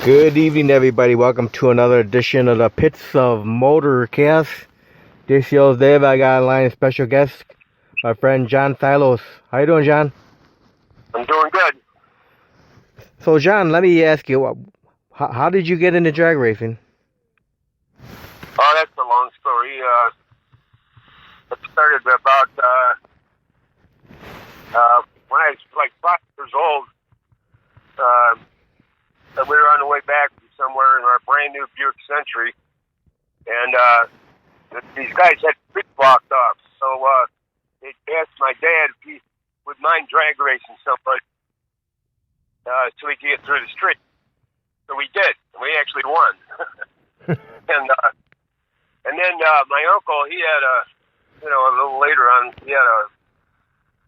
Good evening, everybody. Welcome to another edition of the Pits of Motorcast. This year's Dave. I got online a special guest, my friend John Sylos. How you doing, John? I'm doing good. So, John, let me ask you, how did you get into drag racing? Oh, that's a long story. It started about when I was like 5 years old. We were on the way back from somewhere in our brand new Buick Century, and these guys had the street blocked off. So they asked my dad if he would mind drag racing somebody so we could get through the street. So we did. We actually won. And then my uncle, he had a little later on, he had a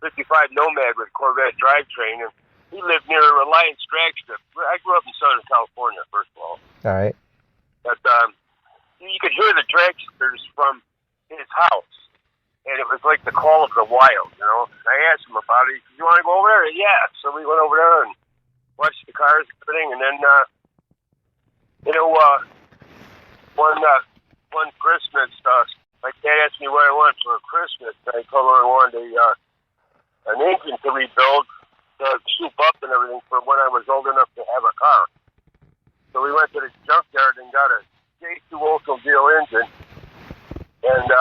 55 Nomad with Corvette drivetrain, and he lived near Reliance Drag Strip. I grew up in Southern California, first of all. All right. But you could hear the dragsters from his house, and it was like the call of the wild, you know. I asked him about it. He said, "You want to go over there?" Yeah. So we went over there and watched the cars and everything, and then, one Christmas, my dad asked me what I wanted for Christmas, and I told him I wanted an engine to rebuild, to soup up and everything for when I was old enough to have a car. So we went to the junkyard and got a J2 Oldsmobile engine, and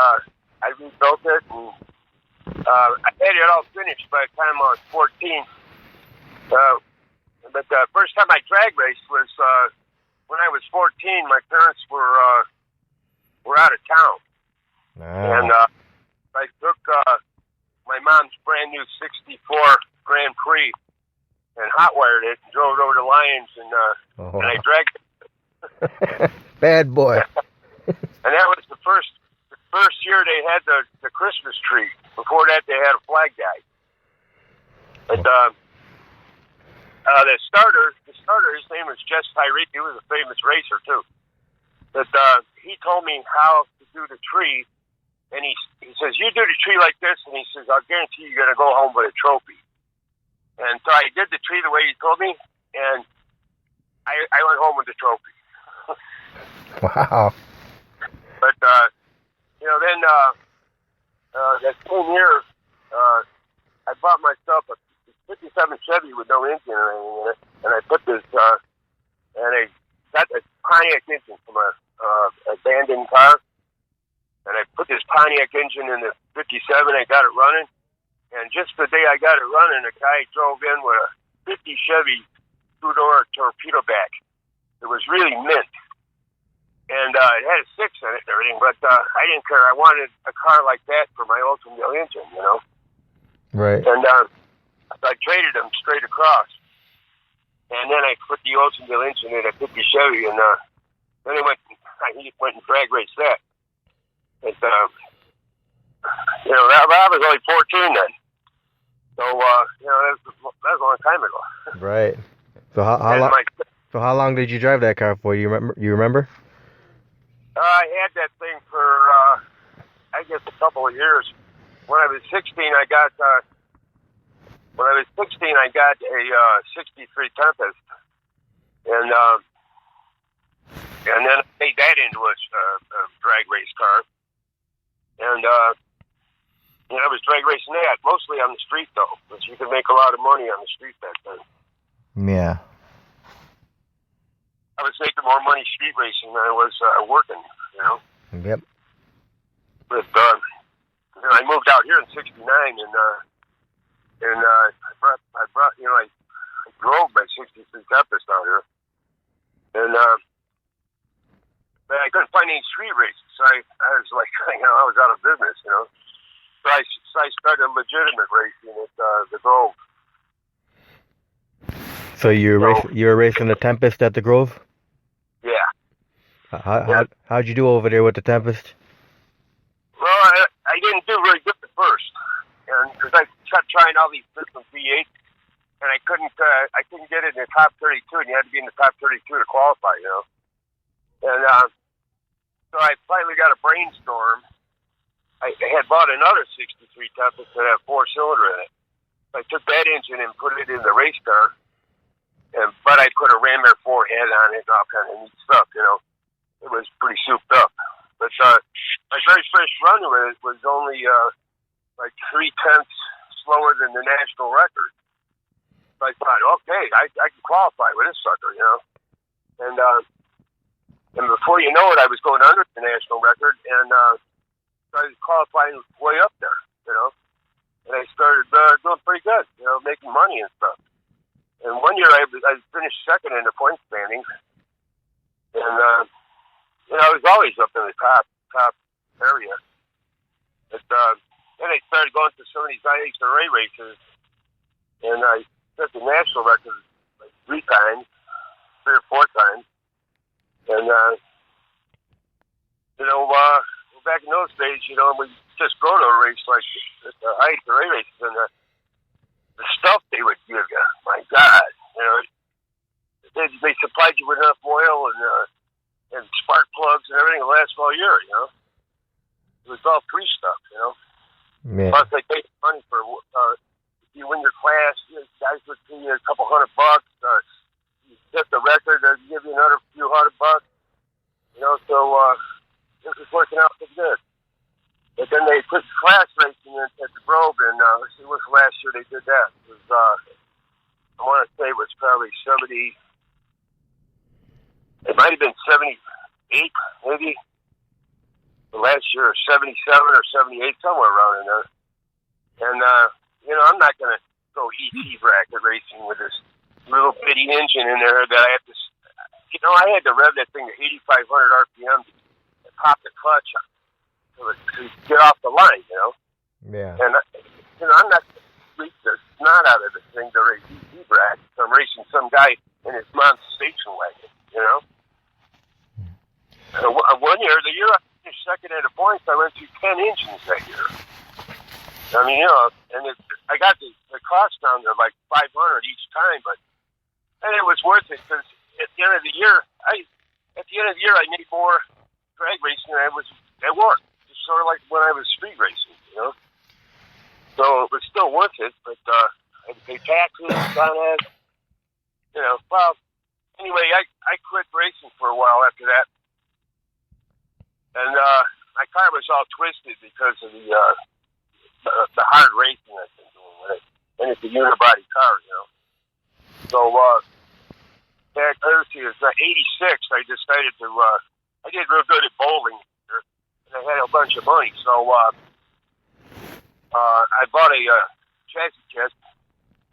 I rebuilt it, and I had it all finished by the time I was 14. But the first time I drag raced was when I was 14. My parents were out of town, and I took my mom's brand new '64 Grand Prix and hot wired it and drove it over to Lions, and I dragged it. Bad boy. And that was the first year they had the Christmas tree. Before that, they had a flag guy. But the starter, his name was Jess Tyree. He was a famous racer too. But he told me how to do the tree, and he says, "You do the tree like this," and he says, "I'll guarantee you're going to go home with a trophy." And so I did the tree the way he told me, and I went home with the trophy. Wow. But then that same year, I bought myself a '57 Chevy with no engine or anything in it, and I put this, and I got a Pontiac engine from a abandoned car, and I put this Pontiac engine in the '57. I got it running, and just the day I got it running, a guy drove in with a '50 Chevy two-door torpedo back. It was really mint, and it had a 6 in it and everything, but I didn't care. I wanted a car like that for my Oldsmobile engine, you know. Right. And I traded them straight across. And then I put the Oldsmobile engine in a '50 Chevy, and then he went and drag raced that. But, I was only 14 then. So, that was a long time ago. Right. So how long did you drive that car for? You remember? I had that thing for, I guess, a couple of years. When I was 16, I got a '63 Tempest, and then I made that into a drag race car, and I was drag racing that mostly on the street though, because you could make a lot of money on the street back then. Yeah. I was making more money street racing than I was working, you know. Yep. But I moved out here in '69, and I drove my '63 Tempest out here, and but I couldn't find any street races, so I was like, I was out of business, you know. So I started legitimate racing at the Grove. So you were racing the Tempest at the Grove? Yeah. How'd you do over there with the Tempest? Well, I didn't do really good at first, and because I kept trying all these different V8s, and I couldn't get it in the top 32, and you had to be in the top 32 to qualify, you know. And so I finally got a brainstorm. I had bought another '63 Tempest that had a 4-cylinder in it. I took that engine and put it in the race car, but I put a Ram Air 4 head on it and all kind of neat stuff, you know. It was pretty souped up. But my very first run with it was only like 0.3 slower than the national record. So I thought, okay, I can qualify with this sucker, you know. And before you know it, I was going under the national record, and I was qualifying way up there, you know. And I started doing pretty good, you know, making money and stuff. And one year I finished second in the point standings, and you know, I was always up in the top area. But then I started going to some of these IHRA races, and I set the national record like 3 or 4 times. And you know, back in those days, you know, we just go to a race like the IHRA races, and the stuff they would give you, my God, you know, they supplied you with enough oil and spark plugs and everything to last all year, you know. It was all free stuff, you know. Man. Plus, they paid money for if you win your class, you know, guys would pay you a couple $100. You hit the record, they'd give you another few $100. You know, so this was working out pretty good. But then they put class racing in at the Grove, and let's see, what's the last year they did that? It was, I want to say it was probably 70. It might have been 78, maybe. The last year, 77 or 78, somewhere around in there. And, you know, I'm not going to go ET bracket racing with this little bitty engine in there that I have to, you know, I had to rev that thing to 8,500 RPM to pop the clutch to get off the line, you know. Yeah. And, you know, I'm not going to freak the snot out of the thing to race ET bracket. So I'm racing some guy in his mom's station wagon, you know. One year, the year I finished second at the points, I went through 10 engines that year. I mean, you know, and I got the cost down to like 500 each time, and it was worth it because at the end of the year, I made more drag racing than I was at work. Just sort of like when I was street racing, you know. So it was still worth it, but I had to pay taxes on it. You know, well, anyway, I quit racing for a while after that. And my car was all twisted because of the hard racing I've been doing with it. And it's a unibody car, you know. So back in 86, I decided to, I did real good at bowling, and I had a bunch of money. So I bought a chassis kit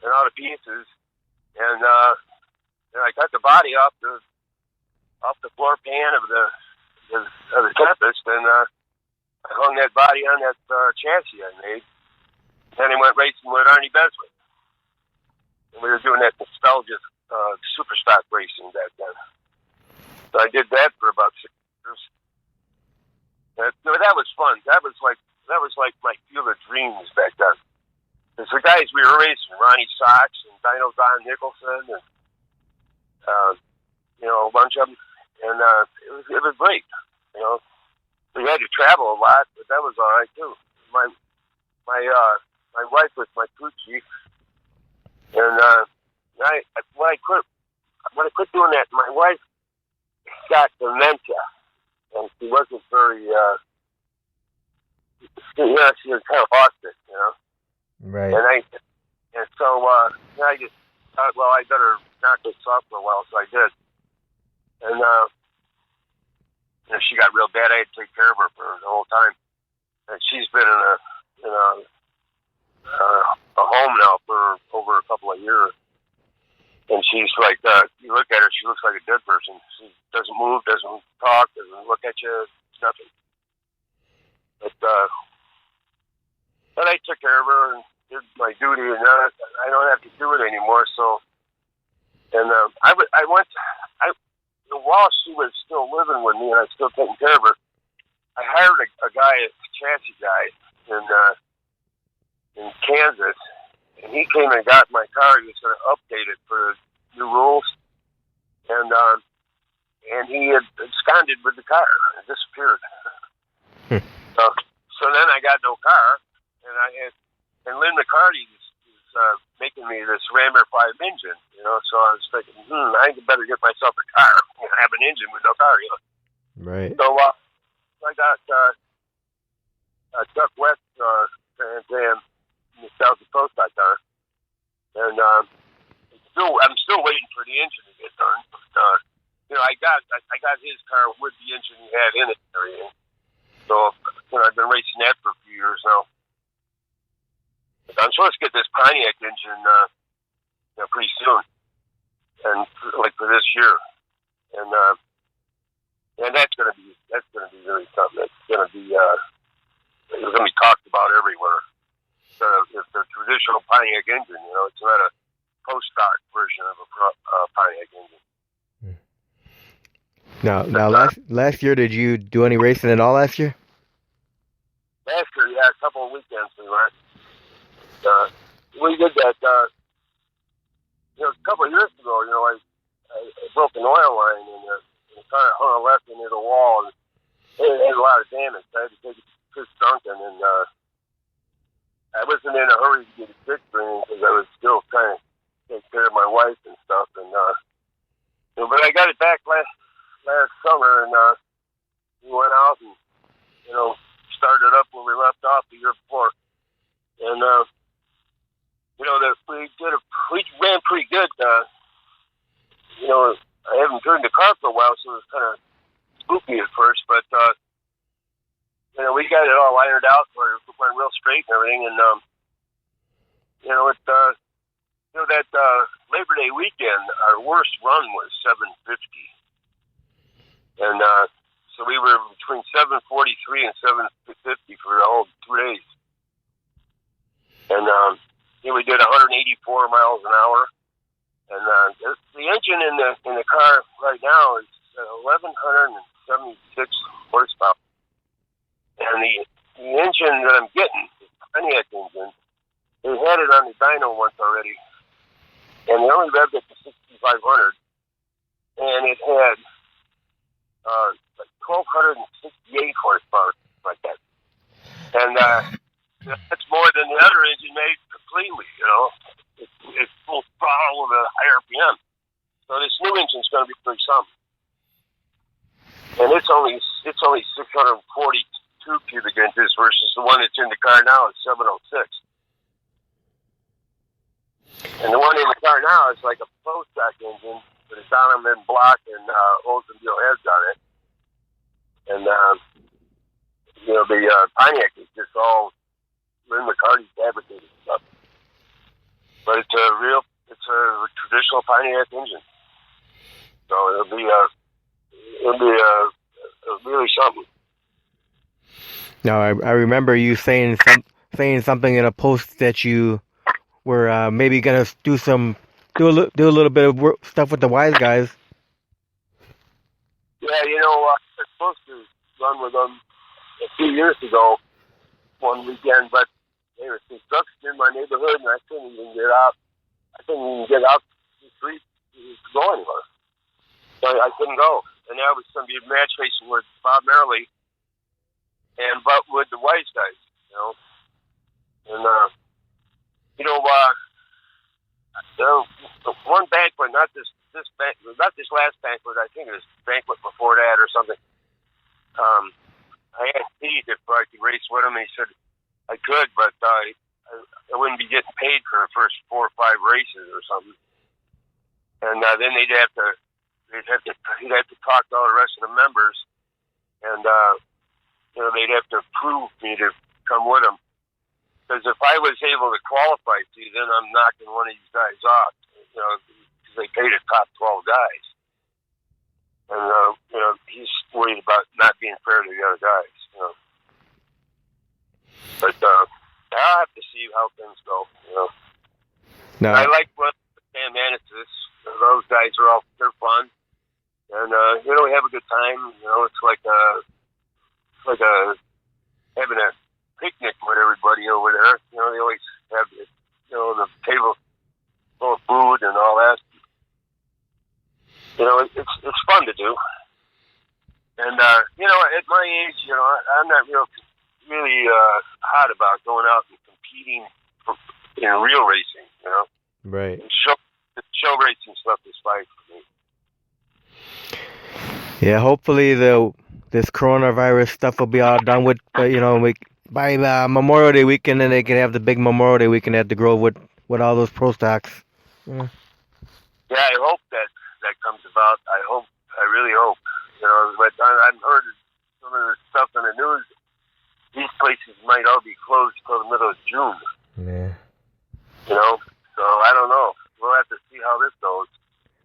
and all the pieces, and I got the body off the floor pan of the Tempest, and I hung that body on that chassis I made. Then I went racing with Arnie Beswick. And we were doing that nostalgia super stock racing back then. So I did that for about 6 years. That was fun. That was like my field of dreams back then. Because the guys we were racing, Ronnie Sox and Dino Don Nicholson, and you know, a bunch of them. And it was great, you know. We had to travel a lot, but that was all right too. My wife was my crew chief, and when I quit doing that, my wife got dementia, and she wasn't very, she was kind of lost it, you know. Right. And so I just thought, well, I better knock this off for a while, so I did. And you know, she got real bad. I had to take care of her for the whole time. And she's been in a home now for over a couple of years. And she's like, you look at her, she looks like a dead person. She doesn't move, doesn't talk, doesn't look at you, nothing. But I took care of her and did my duty, and I don't have to do it anymore. So, and while she was still living with me and I was still taking care of her, I hired a guy, a chassis guy in Kansas, and he came and got my car. He was going to update it for new rules, and he had absconded with the car and disappeared. So then I got no car, and Lynn McCarty is making me this Rammer 5 engine, you know. So I was thinking, I better get myself a car. You know, have an engine with no car, you know. Right. So I got Chuck West Trans Am in the South Dakota car, and I'm still waiting for the engine to get done. But, you know, I got his car with the engine he had in it and everything. So, you know, I've been racing that for a few years now. I'm supposed to get this Pontiac engine, you know, pretty soon, and like for this year, and that's gonna be really something. It's gonna be talked about everywhere. It's a traditional Pontiac engine, you know. It's not a post-stock version of a Pontiac engine. Now, last year, did you do any racing at all last year? Last year, yeah, a couple of weekends we went. We did that, you know, a couple of years ago. You know, I broke an oil line and the car hung left into the wall, and it had a lot of damage. I had to take it to Chris Duncan, and I wasn't in a hurry to get it fixed for anything because I was still trying to take care of my wife and stuff. And you know, but I got it back last summer, and we went out and, you know, started up where we left off the year before, and you know, we ran pretty good. You know, I haven't driven the car for a while, so it was kind of spooky at first, but you know, we got it all ironed out. We went real straight and everything, and you know, you know, that Labor Day weekend, our worst run was 750, and so we were between 743 and 750 for the whole 2 days, and you know, we did 184 miles an hour, and the engine in the car right now is 1,176 horsepower, and the engine that I'm getting, the Pontiac engine, they had it on the dyno once already, and they only revved it to 6,500, and it had like 1,268 horsepower, like that, and that's more than the other engine made completely, you know. It's full throttle with a higher RPM. So this new engine's going to be pretty something. And it's only 642 cubic inches versus the one that's in the car now is 706. And the one in the car now is like a post-stock engine with a Donovan block and Oldsmobile heads on it. And, you know, the Pontiac is just all Lynn McCarty's fabricated stuff. But it's a traditional Pontiac engine. So it'll be really something. Now, I remember you saying something in a post that you were maybe gonna do a little bit of stuff with the Wiseguys. Yeah, you know, I was supposed to run with them a few years ago, one weekend, but there were construction in my neighborhood, and I couldn't even get out. The street to go anywhere. So I couldn't go. And that was going to be a match racing with Bob Merrily but with the Wiseguys, you know. And, you know, one banquet, not this last banquet, I think it was banquet before that or something. I asked Pete if I could race with him, and he said I could, but I wouldn't be getting paid for the first 4 or 5 races or something. And then he'd have to talk to all the rest of the members, and you know, they'd have to approve me to come with them. Because if I was able to qualify, then I'm knocking one of these guys off. You know, because they pay the top 12 guys, and you know, he's worried about not being fair to the other guys. You know, but I'll have to see how things go. You know, no. I like what Sam Manises. Those guys they're fun, and you know, we have a good time. You know, it's like having a picnic with everybody over there. You know, they always have, you know, the table full of food and all that. You know, it's fun to do. And you know, at my age, you know, I'm not really hot about going out and competing in real racing. You you know. Right. The show racing stuff is fine for me. Yeah, hopefully this coronavirus stuff will be all done with, by Memorial Day weekend, and they can have the big Memorial Day weekend at the Grove with all those pro stocks. Yeah. Yeah, I hope that comes about. I really hope. You know, but I've heard some of the stuff in the news. These places might all be closed till the middle of June. Yeah. You know, so I don't know. We'll have to see how this goes.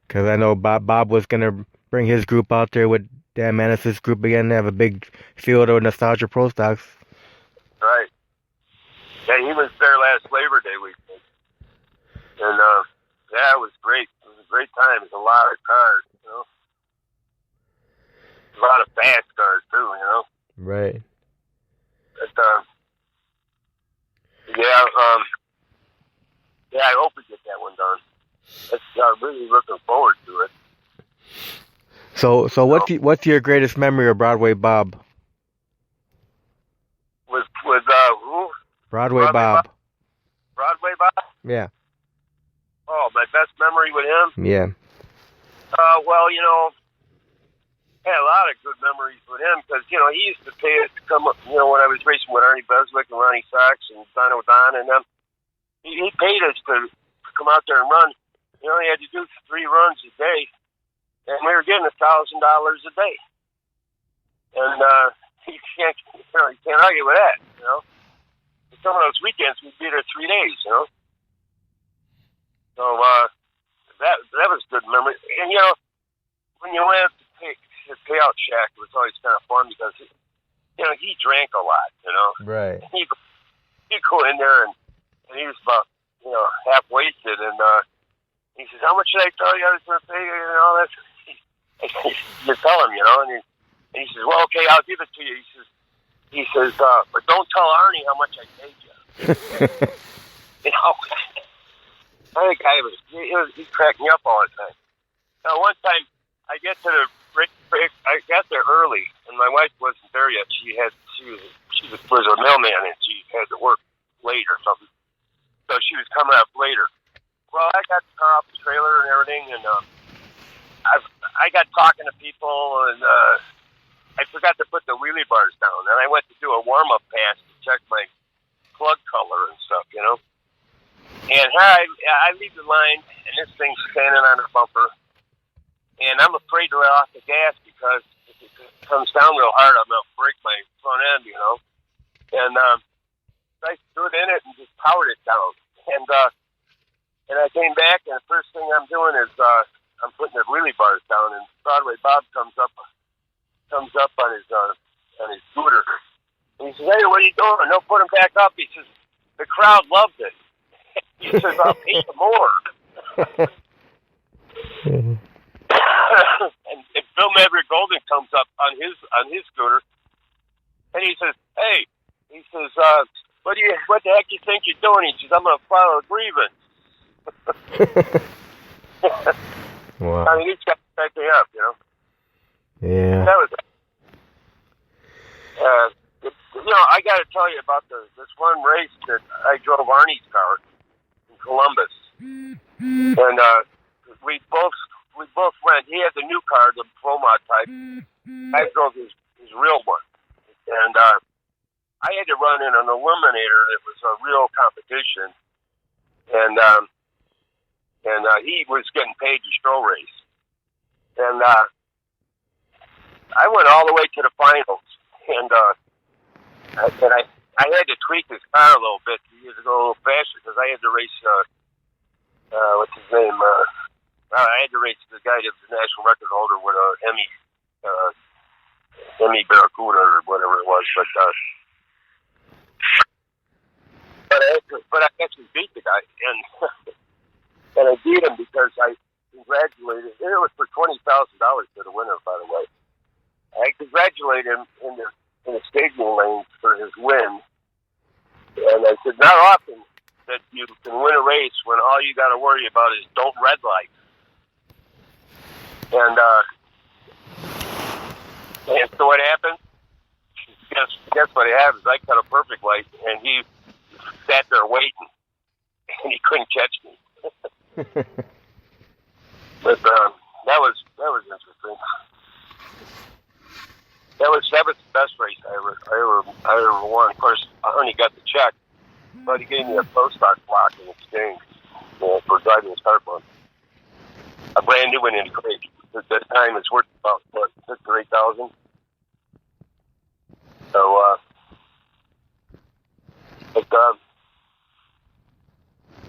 Because I know Bob was gonna bring his group out there with Dan Manis's group again to have a big field of nostalgia pro stocks. Right. Yeah, he was there last Labor Day weekend. And, yeah, it was great. It was a great time. It was a lot of cars, you know. A lot of fast cars, too, you know. Right. But, yeah, I hope we get that one done. I'm really looking forward to it. So what's your greatest memory of Broadway Bob? With who? Broadway Bob. Broadway Bob? Yeah. Oh, my best memory with him? Yeah. Well, you know, I had a lot of good memories with him because, you know, he used to pay us to come up, you know, when I was racing with Arnie Beswick and Ronnie Sox and Don O'Don and them. He paid us to come out there and run. You know, he had to do 3 runs a day, and we were getting $1,000 a day. And you can't argue with that, you know. Some of those weekends we'd be there 3 days, you know. So that was a good memory. And you know, when you went to his payout shack, it was always kind of fun because you know he drank a lot, you know. Right. He'd go in there and he was about half wasted, and he says, "How much did I tell you I was going to pay you?" And all that. You tell him, you know, and he says, "Well, okay, I'll give it to you." He says, "But don't tell Arnie how much I paid you." You know. I think he cracked me up all the time. Now, one time, I got there early, and my wife wasn't there yet. She was a mailman, and she had to work late or something. So she was coming up later. Well, I got the car off the trailer and everything, and I got talking to people, and I forgot to put the wheelie bars down. And I went to do a warm-up pass to check my plug color and stuff, you know. And I leave the line, and this thing's standing on a bumper. And I'm afraid to let off the gas because if it comes down real hard, I'm going to break my front end, you know. And I threw it in it and just powered it down. And I came back, and the first thing I'm doing is I'm putting the wheelie bars down, and Broadway Bob comes up on his scooter. And he says, "Hey, what are you doing?" "No, put them back up." He says, "The crowd loved it." He says, "I'll pay you more." and Bill Maverick Golden comes up on his scooter, and he says, "Hey," he says, "What the heck you think you're doing?" He says, "I'm going to file a grievance." Wow. I mean, he's got to back me up, you know. Yeah. That was. You know, I got to tell you about this one race that I drove Arnie's car in Columbus, and we both went. He had the new car, the Pro Mod type. I drove his real one, and I had to run in an eliminator that was a real competition, and he was getting paid to stroll race, and I went all the way to the finals, and I had to tweak his car a little bit to use it a little faster because I had to race what's his name? I had to race the guy that was the national record holder with a Hemi Barracuda or whatever it was, but I actually beat the guy, and I beat him because I congratulated. It was for $20,000 to the winner, by the way. I congratulated him in the staging lanes for his win, and I said, "Not often that you can win a race when all you got to worry about is don't red light." And so what happened? Guess what happened? I cut a perfect light, and he sat there waiting. and he couldn't catch me. But that was interesting. That was the best race I ever won. Of course, I only got the check, but he gave me a pro stock block in exchange for driving his car for him. A brand new one in crate. At that time, it's worth about what, $6,000 or $8,000. So, but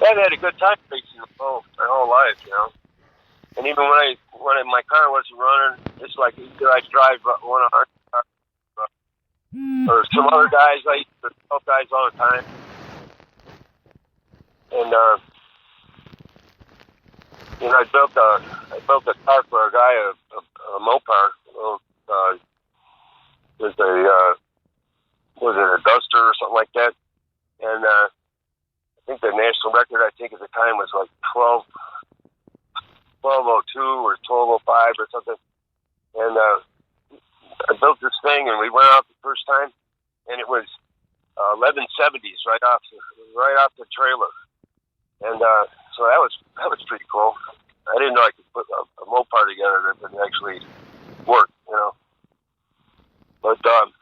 I've had a good time racing my whole life, you know. And even when my car wasn't running, it's like either I drive one of our or some other guys. I used to help guys all the time, and you know, I built a car for a guy, a Mopar. Was it a Duster or something like that? And I think the national record at the time was like 12:02 or 12:05 or something. And I built this thing, and we went out the first time, and it was 1170s right off the trailer. And so that was pretty cool. I didn't know I could put a Mopar together that would actually work, you know. But I've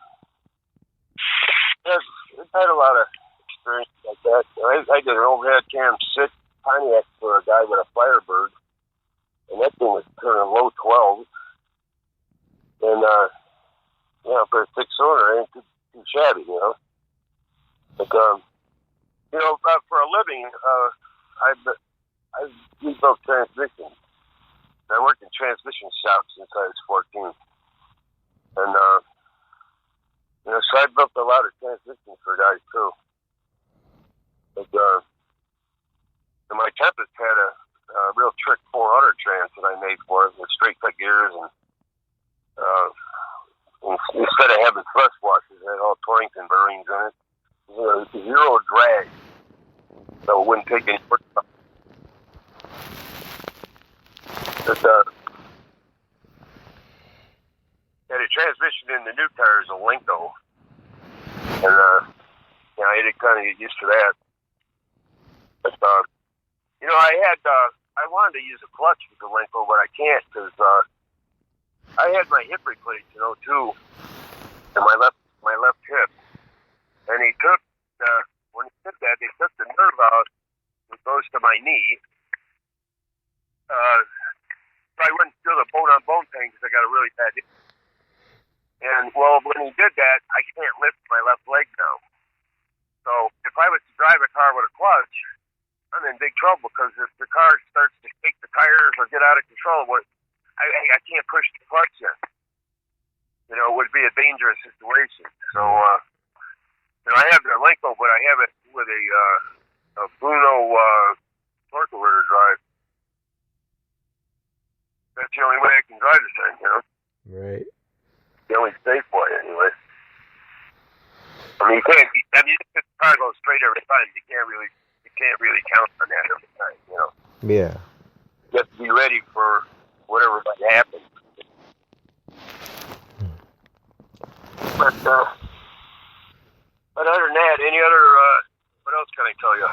had a lot of experience like that. I did an overhead cam 6 Pontiac for a guy with a Firebird, and that thing was turning low 12. And you know, for a 6-cylinder, it ain't too shabby, you know. But you know, for a living, I rebuilt transmissions. I worked in transmission shops since I was 14, and you know, so I built a lot of transmissions for guys too. But and my Tempest had a real trick 400 trans that I made for it with straight cut gears, and instead of having thrust washers, it had all Torrington bearings in it. It was a zero drag, so it wouldn't take any work. But had a transmission in the new tires, a Linko, and you know, I had to kind of get used to that. But you know, I wanted to use a clutch with the Linko, but I can't because I had my hip replaced in '02 and my left hip, and he took when he did that, they took the nerve out that goes to my knee. So I wouldn't do the bone-on-bone thing because I got a really bad hip. And well, when he did that, I can't lift my left leg now. So if I was to drive a car with a clutch, I'm in big trouble because if the car starts to shake the tires or get out of control, I can't push the clutch in. You know, it would be a dangerous situation. So, you know, I have the Linko, but I have it with a Bruno torque converter drive. That's the only way I can drive this thing, you know. Right. The only safe way, anyway. I mean, if the car goes straight every time, you can't really count on that every time, you know. Yeah. You have to be ready for whatever might happen. But other than that, any other, what else can I tell you?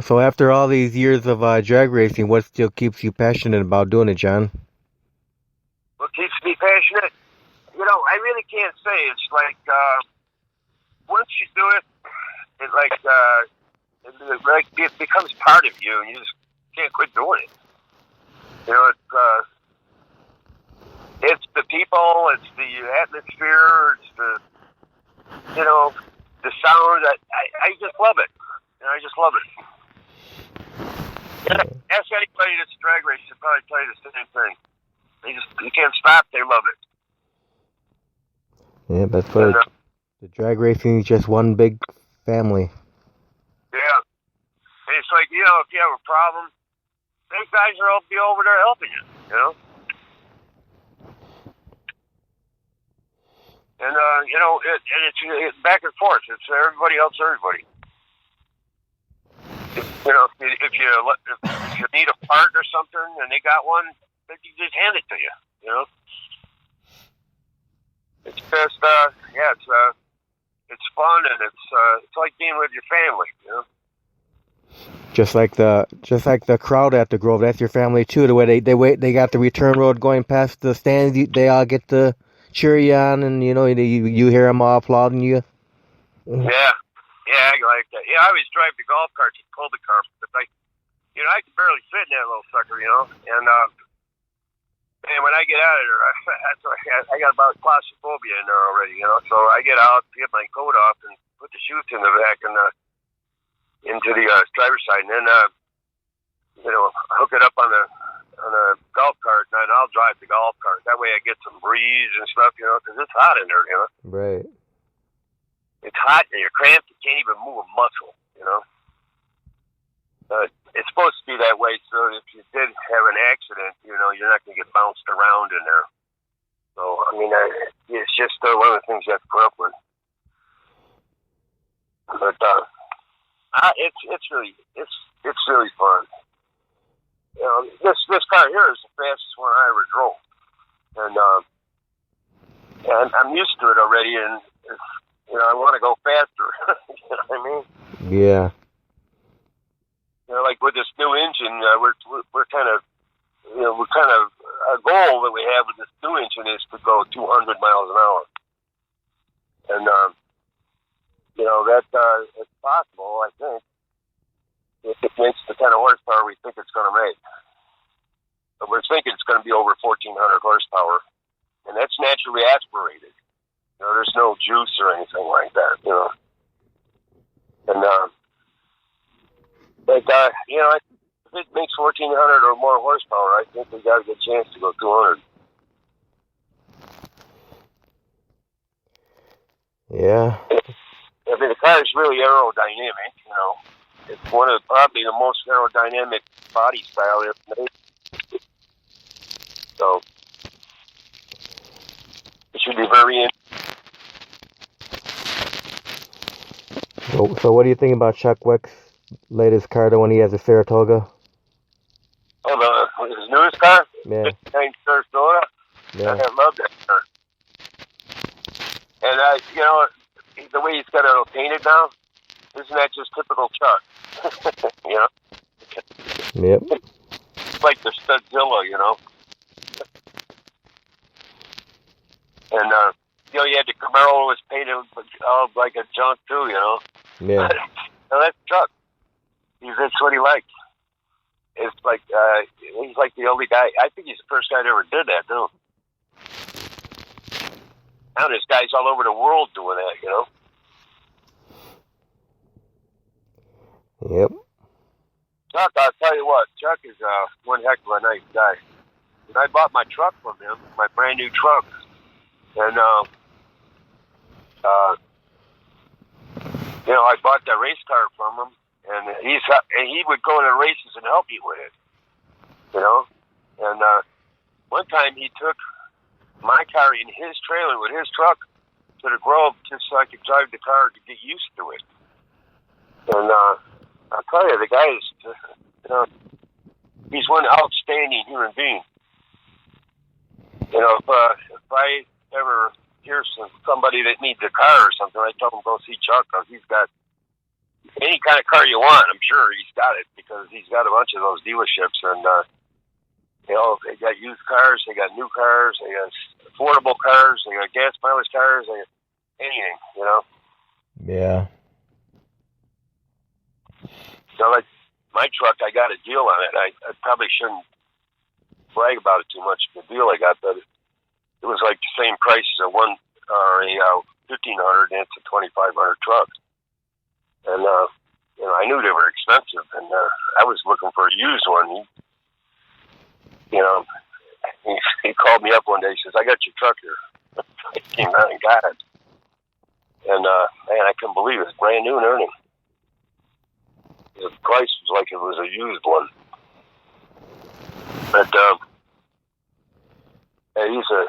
So after all these years of drag racing, what still keeps you passionate about doing it, John? What keeps me passionate? You know, I really can't say. It's like, once you do it, it becomes part of you, and you just can't quit doing it. You know, it's the people, it's the atmosphere, it's the, you know, the sound. I just love it. You know, I just love it. Yeah, ask anybody that's a drag race, they'll probably tell you the same thing. You can't stop. They love it. Yeah, that's what the drag racing is just one big family. Yeah. And it's like, you know, if you have a problem, these guys will be over there helping you, you know? And, you know, it's back and forth. It's everybody helps everybody. You know, if you need a part or something and they got one, they just hand it to you, you know? It's just, it's fun, and it's like being with your family, you know? Just like the crowd at the Grove. That's your family too. The way they got the return road going past the stands. They all get to cheer you on, and you hear them all applauding you. Yeah, I like that. Yeah, I always drive the golf cart and pull the cart, but I can barely fit in that little sucker, and man, when I get out of there, I got about claustrophobia in there already, so I get out, get my coat off, and put the chutes in the back and into the driver's side, and then hook it up on a golf cart, and then I'll drive the golf cart. That way I get some breeze and stuff, because it's hot in there, Right. It's hot and you're cramped. You can't even move a muscle, It's supposed to be that way, so if you did have an accident, you're not going to get bounced around in there. So, I mean, it's just one of the things you have to put up with. But it's really fun. This car here is the fastest one I ever drove, and I'm used to it already, and I want to go faster. You know what I mean? Yeah. Like with this new engine, we're kind of our goal that we have with this new engine is to go 200 miles an hour, and it's possible. I think if it makes the kind of horsepower we think it's going to make. But we're thinking it's going to be over 1,400 horsepower, and that's naturally aspirated. There's no juice or anything like that. And if it makes 1,400 or more horsepower, I think we got a good chance to go 200. Yeah. I mean, the car is really aerodynamic. It's probably the most aerodynamic body style ever made. So it should be very interesting. So what do you think about Chuck Wick's latest car, the one he has, a Saratoga? Oh, his newest car? Yeah. Saratoga? Yeah. I love that car. And, the way he's got it painted now, isn't that just typical Chuck? Yep. It's like the Studzilla, And, you had the Camaro was painted like a junk, too, Yeah. Now, that's Chuck. That's what he likes. It's like, he's like the only guy. I think he's the first guy that ever did that, too. Now there's guys all over the world doing that, Yep. Chuck, I'll tell you what, Chuck is one heck of a nice guy. And I bought my truck from him, my brand new truck. And, I bought that race car from him, and he would go to races and help me with it, And one time he took my car in his trailer with his truck to the Grove just so I could drive the car to get used to it. And I'll tell you, the guy is, he's one outstanding human being. If I ever hear somebody that needs a car or something, I tell them go see Chuck, because he's got any kind of car you want. I'm sure he's got it, because he's got a bunch of those dealerships, and they got used cars, they got new cars, they got affordable cars, they got gas mileage cars, they got anything, Yeah. Like my truck, I got a deal on it. I probably shouldn't brag about it too much, the deal I got, but it was like the same price as a 1,500, and it's a 2,500 truck. And, I knew they were expensive, and I was looking for a used one. He called me up one day, he says, I got your truck here. I came out and got it. And, man, I couldn't believe it. It's brand new and everything. The price was like it was a used one. But, he's a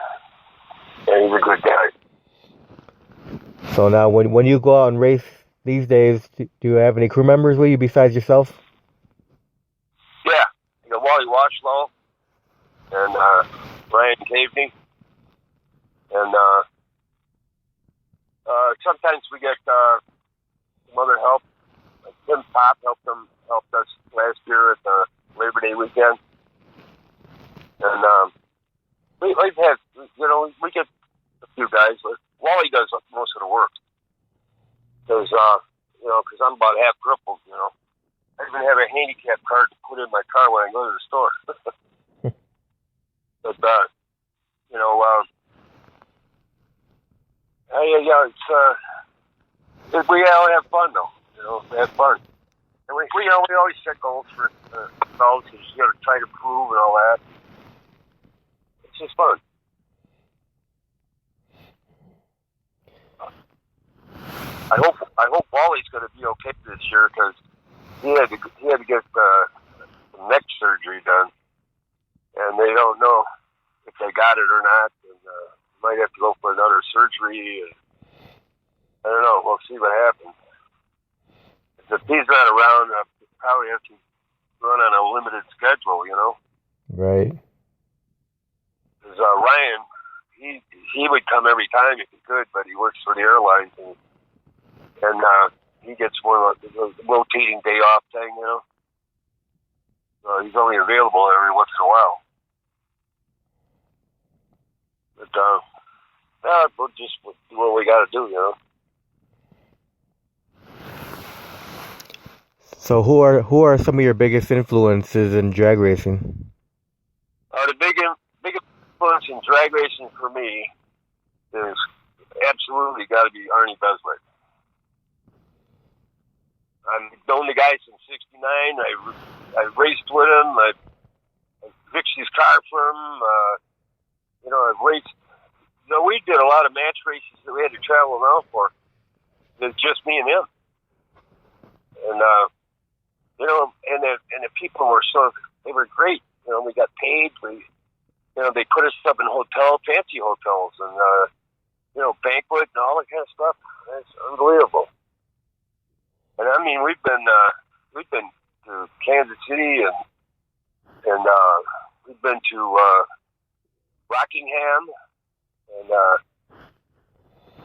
good guy. So now, when you go out and race these days, do you have any crew members with you besides yourself? Yeah, Wally Watchlow and Ryan Caveney, and sometimes we get some other help, like Tim Pop helped us last year at the Labor Day weekend, and we've had, we get a few guys. Wally does most of the work because because I'm about half crippled. I even have a handicap card to put in my car when I go to the store. But it's we all have fun though. We have fun, and we always set goals for ourselves. You got to try to prove and all that. It's just fun. I hope Wally's going to be okay this year because he had to get neck surgery done, and they don't know if they got it or not, and might have to go for another surgery. And I don't know. We'll see what happens. If he's not around, I probably have to run on a limited schedule. Right. Because Ryan, he would come every time if he could, but he works for the airlines and he gets more of a rotating day off thing. So he's only available every once in a while. But we'll just do what we got to do. So who are some of your biggest influences in drag racing? The big influence in drag racing for me is absolutely got to be Arnie Beswick. I've known the guy since '69. I raced with him. I fixed his car for him. I've raced. We did a lot of match races that we had to travel around for. It's just me and him. And and the people were they were great. We got paid. They put us up in fancy hotels, and banquet and all that kind of stuff. It's unbelievable. And I mean, we've been to Kansas City, and we've been to Rockingham, and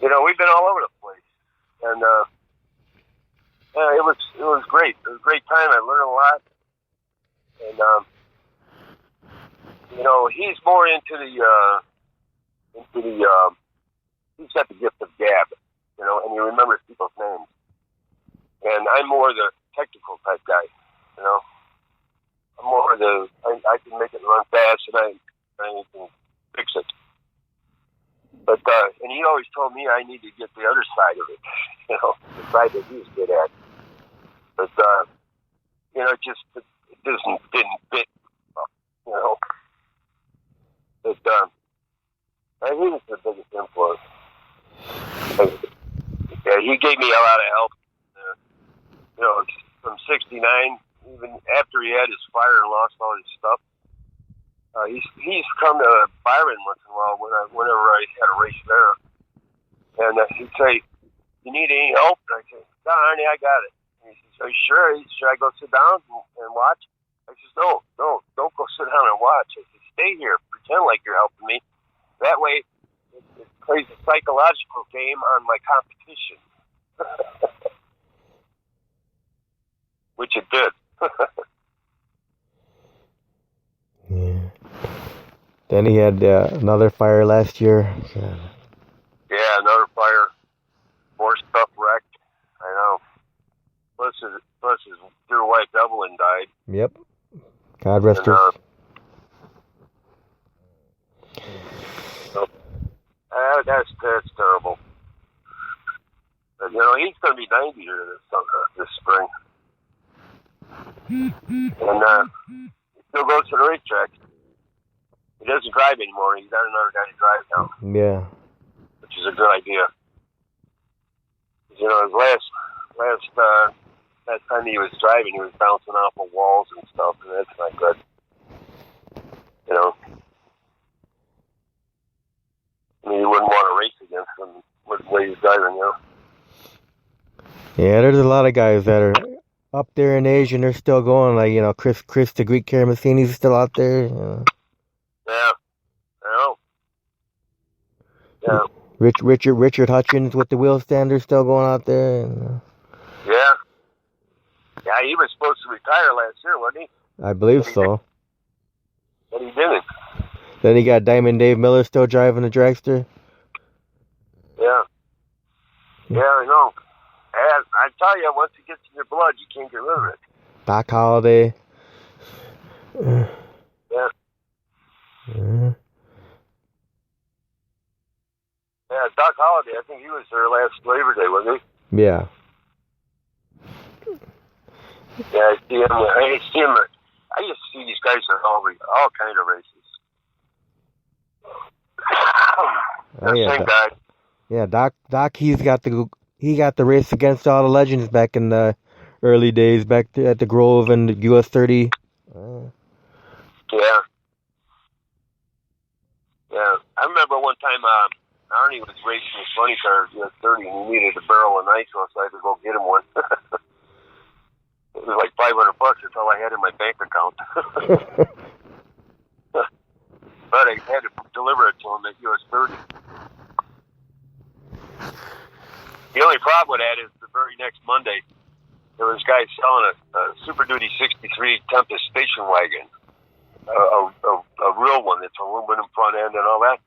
we've been all over the place. And it was great. It was a great time. I learned a lot, and he's more into the he's got the gift of gab, and he remembers people's names. And I'm more the technical type guy, I'm more I can make it run fast and I can fix it. But, and he always told me I need to get the other side of it, the side that he's good at. But, it just, didn't fit, But, I think it's the biggest influence. Yeah, he gave me a lot of help. From '69, even after he had his fire and lost all his stuff, he's come to Byron once in a while whenever I had a race there, and he'd say, "You need any help?" And I say, "No, Arnie, I got it." And he says, "Are you sure? Should I go sit down and watch?" I says, "No, don't go sit down and watch." I said, "Stay here, pretend like you're helping me. That way, it plays a psychological game on my competition." Which it did. Yeah. Then he had another fire last year. Yeah, another fire. More stuff wrecked. I know. Plus his dear wife Evelyn died. Yep. God rest her. That's terrible. But, he's going to be 90 here this spring. And he still goes to the racetrack. He doesn't drive anymore. He's got another guy to drive now. Yeah. Which is a good idea. His last time he was driving, he was bouncing off of walls and stuff, and that's not good. I mean, you wouldn't want to race against him with the way he's driving, Yeah, there's a lot of guys that are up there in age and they're still going, like, Chris the Greek Karamassini's still out there. Yeah, I know. Yeah. Richard Hutchins with the wheel standers still going out there. Yeah. Yeah, he was supposed to retire last year, wasn't he? I believe so. But he didn't. Then you got Diamond Dave Miller still driving the dragster. Yeah. Yeah, I know. And I tell you, once it gets in your blood, you can't get rid of it. Doc Holliday. Yeah. Yeah, Doc Holliday, I think he was there last Labor Day, wasn't he? Yeah. Yeah, I see him. I used to see these guys at all kind of races. Oh yeah. Same guy. Yeah, Doc. He got the race against all the legends back in the early days, back at the Grove and the US 30. Yeah. Yeah. I remember one time Arnie was racing his funny car US 30 and he needed a barrel of nitro, so I had to go get him one. It was like $500. That's all I had in my bank account. But I had to deliver it to him at US 30. The only problem with that is the very next Monday, there was guys selling a Super Duty 63 Tempest station wagon, a real one that's aluminum front end and all that.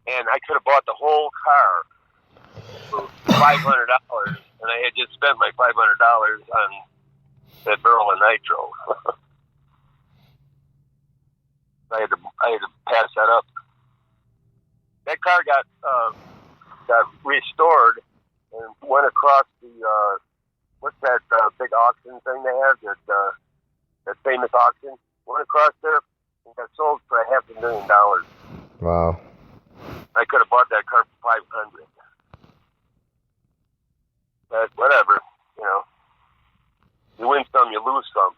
And I could have bought the whole car for $500, and I had just spent my $500 on that barrel of nitro. I had to pass that up. That car got restored and went across the what's that big auction thing they have, that famous auction. Went across there and got sold for $500,000. Wow. I could have bought that car for $500. But whatever, you know. You win some, you lose some.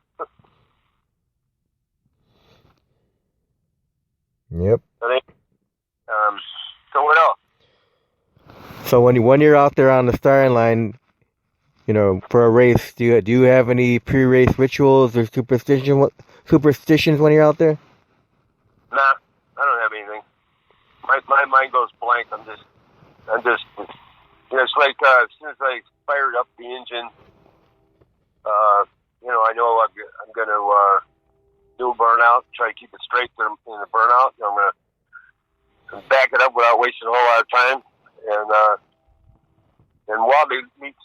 Yep. So what else? So when you're out there on the starting line, you know, for a race, do you have any pre-race rituals or superstitions when you're out there? Nah, I don't have anything. My mind goes blank. I'm just, you know, it's like as soon as I fired up the engine, you know, I know I'm going to do a burnout, try to keep it straight in the burnout. I'm going to back it up without wasting a whole lot of time. And Wally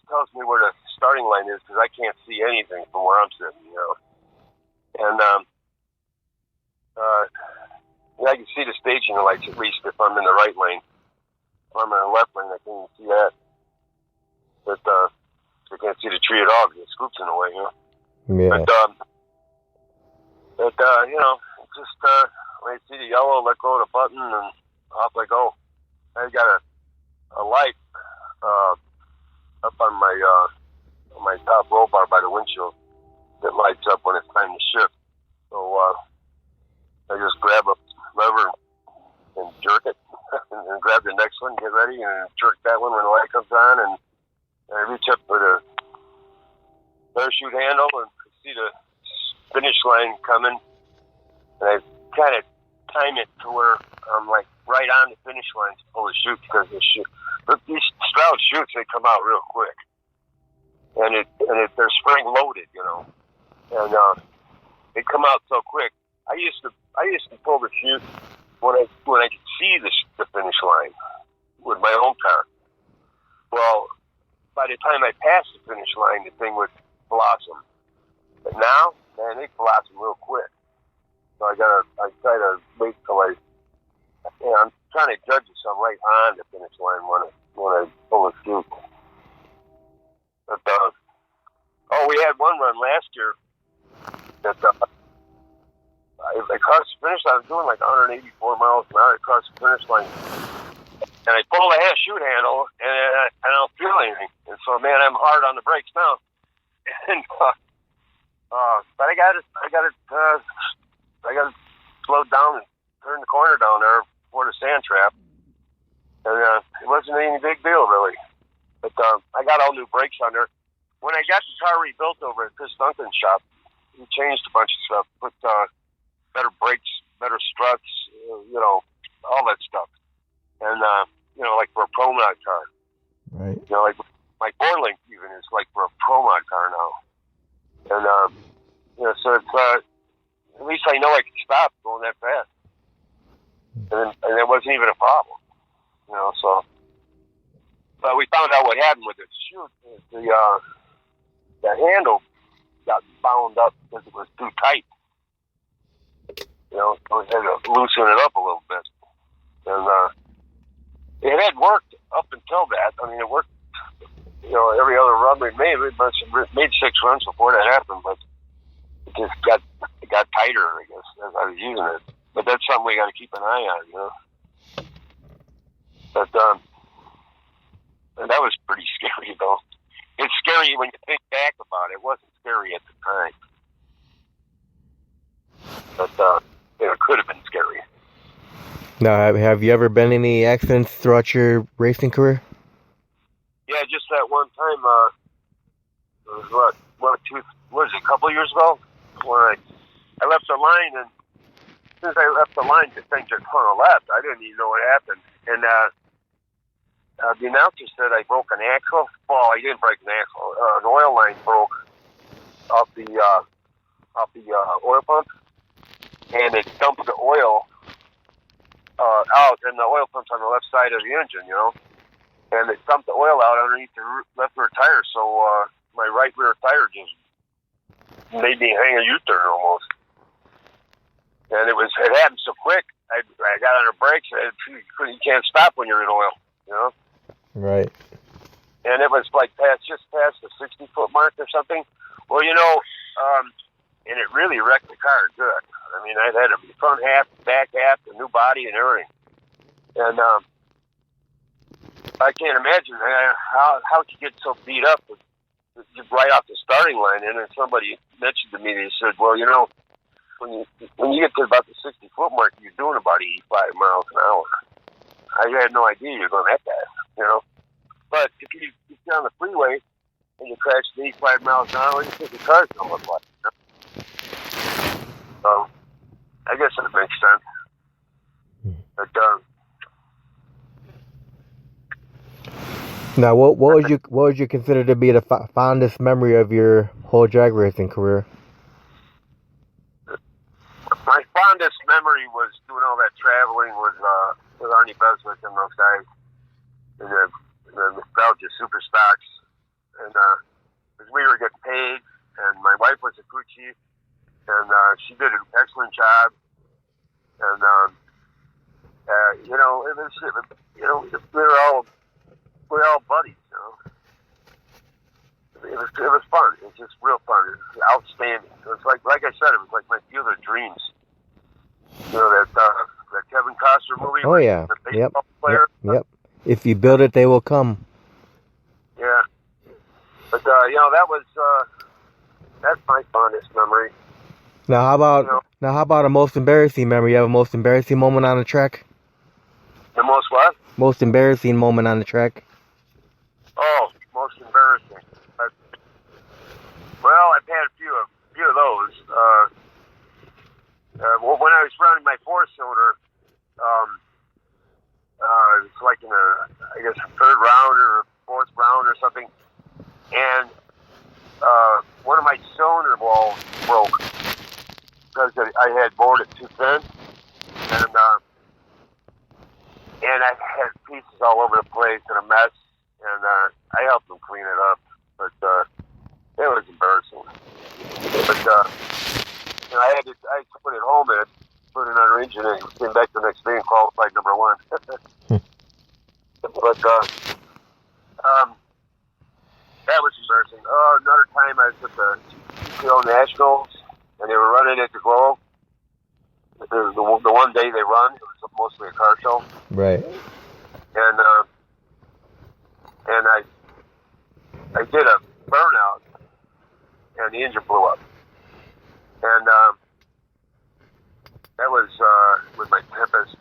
tells me where the starting line is because I can't see anything from where I'm sitting, you know. And yeah, I can see the staging lights at least if I'm in the right lane. If I'm in the left lane, I can't even see that. But I can't see the tree at all because it scoops in the way, you know. Yeah. But you know, just when I see the yellow, let go of the button and off I go. I got a light up on my top roll bar by the windshield that lights up when it's time to shift. So I just grab a lever and jerk it, and grab the next one, get ready, and jerk that one when the light comes on, and I reach up for the parachute handle and see the finish line coming, and I kind of time it to where I'm like right on the finish line to pull the chute because but these Stroud chutes, they come out real quick, and they're spring loaded, you know, and they come out so quick. I used to pull the chute when I could see the finish line with my own car. Well, by the time I passed the finish line, the thing would blossom. But now, man, they blossom real quick. So I try to wait till I'm trying to judge this. I'm right on the finish line when I pull the chute. But we had one run last year that I crossed the finish line. I was doing like 184 miles an hour across the finish line, and I pulled the chute handle, and I don't feel anything. And so, man, I'm hard on the brakes now. And but I got it slowed down and turned the corner down there before the sand trap, and it wasn't any big deal really. But I got all new brakes on there. When I got the car rebuilt over at Chris Duncan's shop, he changed a bunch of stuff, put better brakes, better struts, you know, all that stuff, and you know, like for a pro mod car, right? You know, like my Borlink even is like for a pro mod car now. and it wasn't even a problem, you know. So, but we found out what happened with the chute. The handle got bound up because it was too tight. You know, so we had to loosen it up a little bit, and it had worked up until that. I mean, it worked. You know, every other run we made, we made 6 runs before that happened, but it just got tighter, I guess, as I was using it. But that's something we got to keep an eye on, you know. But and that was pretty scary, though. It's scary when you think back about it. It wasn't scary at the time, but it could have been scary. Now, have you ever been in any accidents throughout your racing career? Yeah, just that one time. It was a couple of years ago, when I left the line, and as soon as I left the line, the thing just kind of left. I didn't even know what happened, and the announcer said I broke an axle. Well, I didn't break an axle. An oil line broke off the oil pump, and it dumped the oil out, and the oil pump's on the left side of the engine, you know. And it dumped the oil out underneath the left rear tire, so my right rear tire just made me hang a U-turn almost. And it happened so quick. I got on the brakes, and you can't stop when you're in oil, you know. Right. And it was like just past the 60-foot mark or something. Well, you know, and it really wrecked the car good. I mean, I had a front half, back half, a new body, and everything. And I can't imagine how you get so beat up right off the starting line. And then somebody mentioned to me, they said, well, you know, when you get to about the 60-foot mark, you're doing about 85 miles an hour. I had no idea you're going that fast, you know. But if you're on the freeway and you crash at 85 miles an hour, you think the car's going to look like, you know? So I guess that makes sense. But now, what would you consider to be the fondest memory of your whole drag racing career? My fondest memory was doing all that traveling with Arnie Beswick and those guys in the nostalgia super stocks, and because we were getting paid, and my wife was a crew chief, and she did an excellent job, and you know, it was you know, we were all buddies, you know. It was fun. It was just real fun. It was outstanding. It was like I said, it was like my field of dreams. You know, that Kevin Costner movie. Oh yeah. The baseball player. Yep. If you build it, they will come. Yeah. But you know, that's my fondest memory. Now how about a most embarrassing memory? You have a most embarrassing moment on the track? The most what? Most embarrassing moment on the track. Oh, most embarrassing. Well, I've had a few of those. When I was running my 4-cylinder, it's like in I guess a 3rd round or 4th round or something, and one of my cylinder walls broke because I had bored it too thin, and I had pieces all over the place and a mess, and I helped them clean it up, but it was embarrassing. But you know, I had to put it home and put it on our engine, and came back the next day and qualified number 1. But that was embarrassing. Another time I was at the GPO Nationals, and they were running at the Globe. The one day they run, it was mostly a car show. Right. And I did a burnout, and the engine blew up. And that was with my Tempest